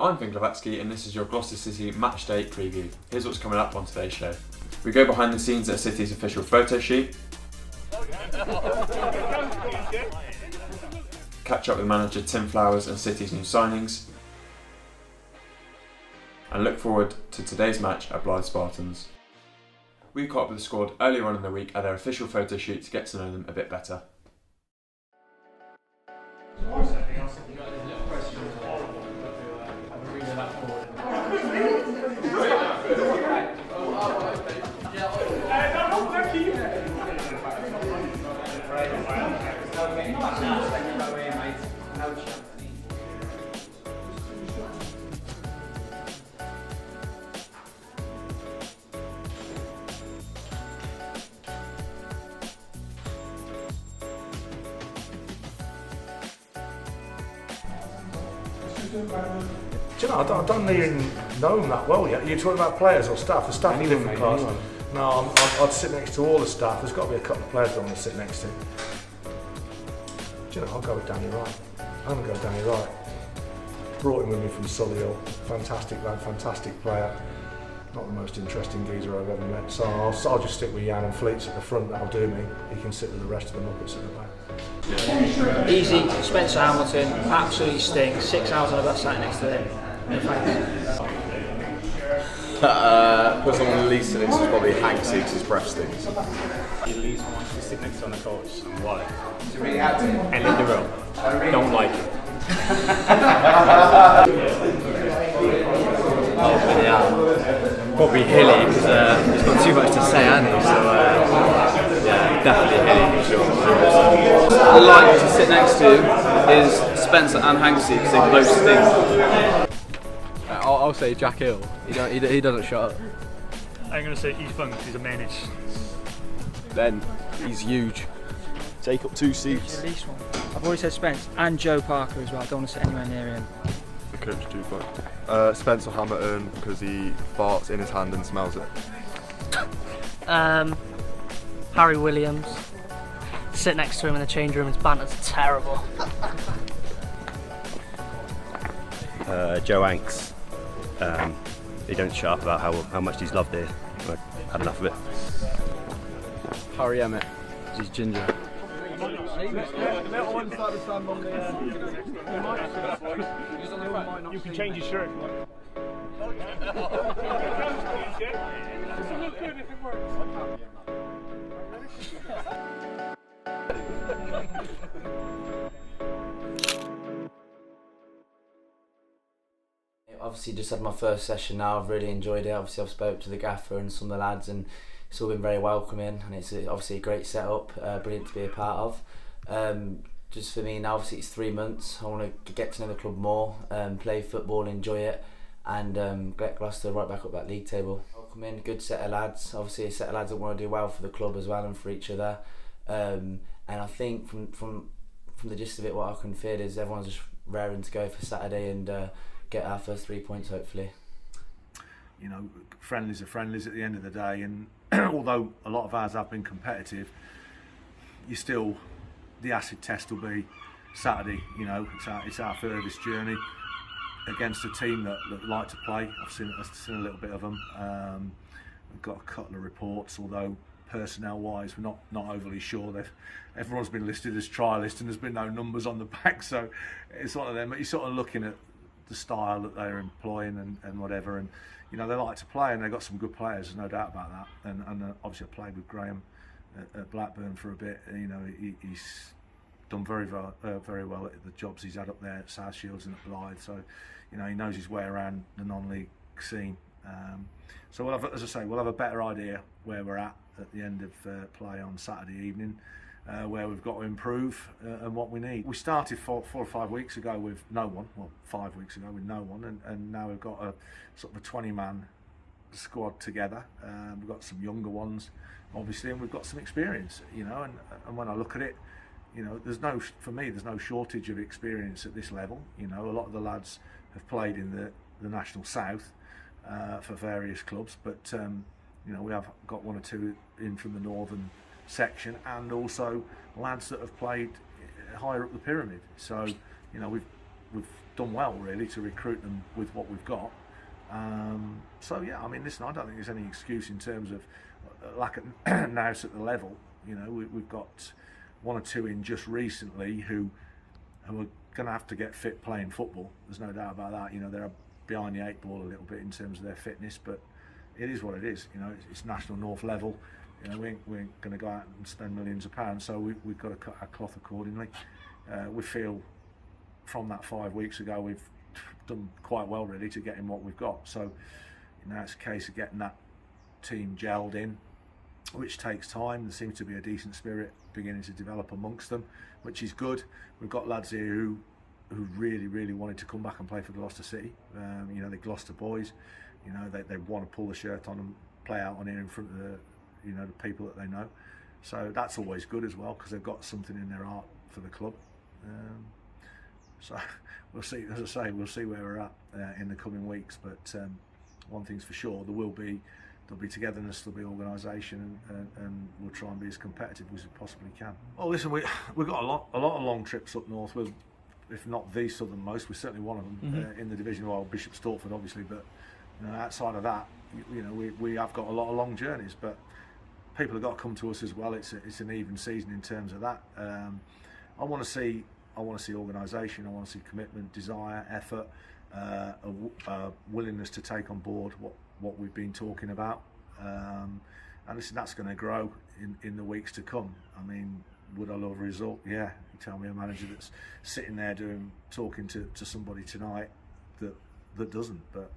I'm Vin Glavatsky and this is your Gloucester City Matchday preview. Here's what's coming up on today's show. We go behind the scenes at City's official photo shoot, catch up with manager Tim Flowers and City's new signings, and look forward to today's match at Blythe Spartans. We caught up with the squad earlier on in the week at their official photo shoot to get to know them a bit better. Do you know, I don't even know them that well yet. You're talking about players or staff? The staff are different class. No, I'd sit next to all the staff. There's got to be a couple of players I want to sit next to. Do you know, I'll go with Danny Wright. I'm going to go Danny Wright. Brought him with me from Solihull. Fantastic lad, fantastic player. Not the most interesting geezer I've ever met. So I'll just stick with Jan and Fleets at the front. That'll do me. He can sit with the rest of the Muppets at the back. Easy, Spencer Hamilton, absolutely stinks. 6 hours on a bus sat next to him. No thanks. Person on the least in this is probably Hank Six, his breath stinks. He least wants to sit next on the coach. Why? And in the room. Don't like it. Probably Hilly because he's got too much to say, hasn't he? So yeah, definitely Hilly for sure. I like to sit next to is Spencer and Hanksy because they both stink. I'll say Jack Hill. He doesn't shut up. I'm going to say Ethan because he's a manage. Then he's huge. Take up 2 seats. The least one. I've already said Spence and Joe Parker as well. I don't want to sit anywhere near him. The coach too far. Spencer Hamilton because he farts in his hand and smells it. Harry Williams. Sit next to him in the change room, his banter's terrible. Joe Anks. He don't shut up about how much he's loved here. I've had enough of it. Harry Emmett, he's ginger. You can change your shirt. Obviously just had my first session now, I've really enjoyed it. Obviously I've spoke to the gaffer and some of the lads and it's all been very welcoming and it's obviously a great setup, brilliant to be a part of. Just for me now, obviously it's 3 months, I want to get to know the club more, play football, enjoy it and get Gloucester right back up that league table. Welcome in, good set of lads, obviously a set of lads that want to do well for the club as well and for each other. And I think from the gist of it, what I can feel is everyone's just raring to go for Saturday and get our first 3 points hopefully. You know, friendlies are friendlies at the end of the day, and although a lot of ours have been competitive, the acid test will be Saturday. You know, it's our furthest journey against a team that like to play. I've seen a little bit of them. We've got a couple of reports, although personnel-wise we're not overly sure. Everyone's been listed as trialist, and there's been no numbers on the back, so it's one of them. But you're sort of looking at the style that they're employing and whatever, and you know they like to play and they've got some good players, there's no doubt about that. And obviously I played with Graham at Blackburn for a bit. You know he's done very well at the jobs he's had up there at South Shields and at Blythe, so you know he knows his way around the non-league scene. So we'll have, as I say, we'll have a better idea where we're at the end of play on Saturday evening. Where we've got to improve and what we need. We started 4 or 5 weeks ago with no one, well 5 weeks ago with no one, and now we've got a sort of a 20-man squad together. We've got some younger ones obviously, and we've got some experience, you know, and when I look at it, you know, there's no shortage of experience at this level. You know, a lot of the lads have played in the National South for various clubs, but you know, we have got 1 or 2 in from the northern section, and also lads that have played higher up the pyramid. So you know, we've we've done well really to recruit them with what we've got. So yeah, I mean, listen, I don't think there's any excuse in terms of lack of nous at the level. You know, we've got one or two in just recently who are going to have to get fit playing football. There's no doubt about that. You know, they're behind the eight ball a little bit in terms of their fitness, but it is what it is. You know, it's National North level. You know, we ain't going to go out and spend millions of pounds, so we've got to cut our cloth accordingly. We feel from that 5 weeks ago we've done quite well really to get in what we've got. So now it's a case of getting that team gelled in, which takes time. There seems to be a decent spirit beginning to develop amongst them, which is good. We've got lads here who really wanted to come back and play for Gloucester City. You know, they're Gloucester boys. You know, they want to pull the shirt on and play out on here in front of the people that they know. So that's always good as well, because they've got something in their heart for the club. So we'll see. As I say, we'll see where we're at in the coming weeks. But one thing's for sure: there'll be togetherness, there'll be organisation, and we'll try and be as competitive as we possibly can. Well, listen, we've got a lot of long trips up north. If not the southernmost, we're certainly one of them in the division. Well, Bishop Stortford, obviously, but you know, outside of that, you know, we have got a lot of long journeys. But people have got to come to us as well. It's an even season in terms of that. I want to see organisation. I want to see commitment, desire, effort, a willingness to take on board what we've been talking about. And listen, that's going to grow in the weeks to come. I mean, would I love a result? Yeah. You tell me a manager that's sitting there talking to somebody tonight that doesn't. But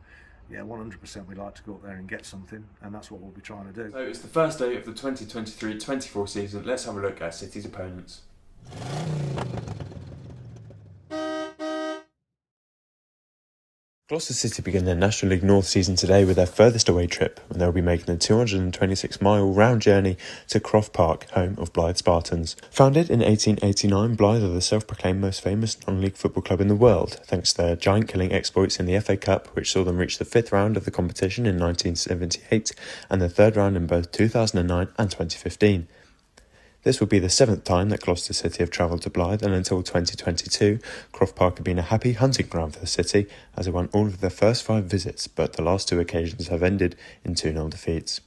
yeah, 100% we'd like to go up there and get something, and that's what we'll be trying to do. So it's the first day of the 2023-24 season. Let's have a look at City's opponents. Gloucester City begin their National League North season today with their furthest away trip, when they'll be making a 226-mile round journey to Croft Park, home of Blythe Spartans. Founded in 1889, Blythe are the self-proclaimed most famous non-league football club in the world, thanks to their giant-killing exploits in the FA Cup, which saw them reach the 5th round of the competition in 1978 and the 3rd round in both 2009 and 2015. This will be the 7th time that Gloucester City have travelled to Blythe, and until 2022, Croft Park had been a happy hunting ground for the city, as they won all of their first 5 visits, but the last 2 occasions have ended in 2-0 defeats.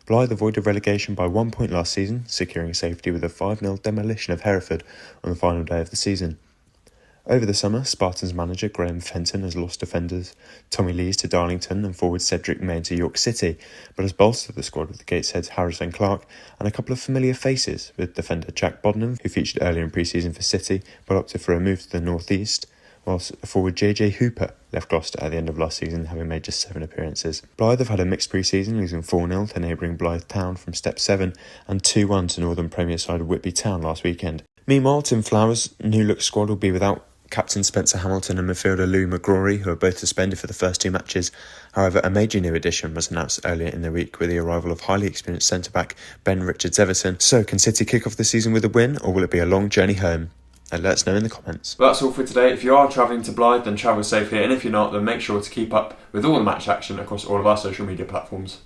Blythe avoided relegation by 1 point last season, securing safety with a 5-0 demolition of Hereford on the final day of the season. Over the summer, Spartans manager Graham Fenton has lost defenders Tommy Lees to Darlington and forward Cedric Main to York City, but has bolstered the squad with the Gateshead's Harrison Clark and a couple of familiar faces, with defender Jack Boddenham, who featured earlier in pre-season for City but opted for a move to the North East, whilst forward JJ Hooper left Gloucester at the end of last season, having made just 7 appearances. Blythe have had a mixed pre-season, losing 4-0 to neighbouring Blythe Town from Step 7 and 2-1 to Northern Premier side Whitby Town last weekend. Meanwhile, Tim Flowers' new-look squad will be without captain Spencer Hamilton and midfielder Lou McGrory, who are both suspended for the first 2 matches. However, a major new addition was announced earlier in the week with the arrival of highly experienced centre-back Ben Richards-Everton. So, can City kick off the season with a win, or will it be a long journey home? And let us know in the comments. Well, that's all for today. If you are travelling to Blythe, then travel safely, and if you're not, then make sure to keep up with all the match action across all of our social media platforms.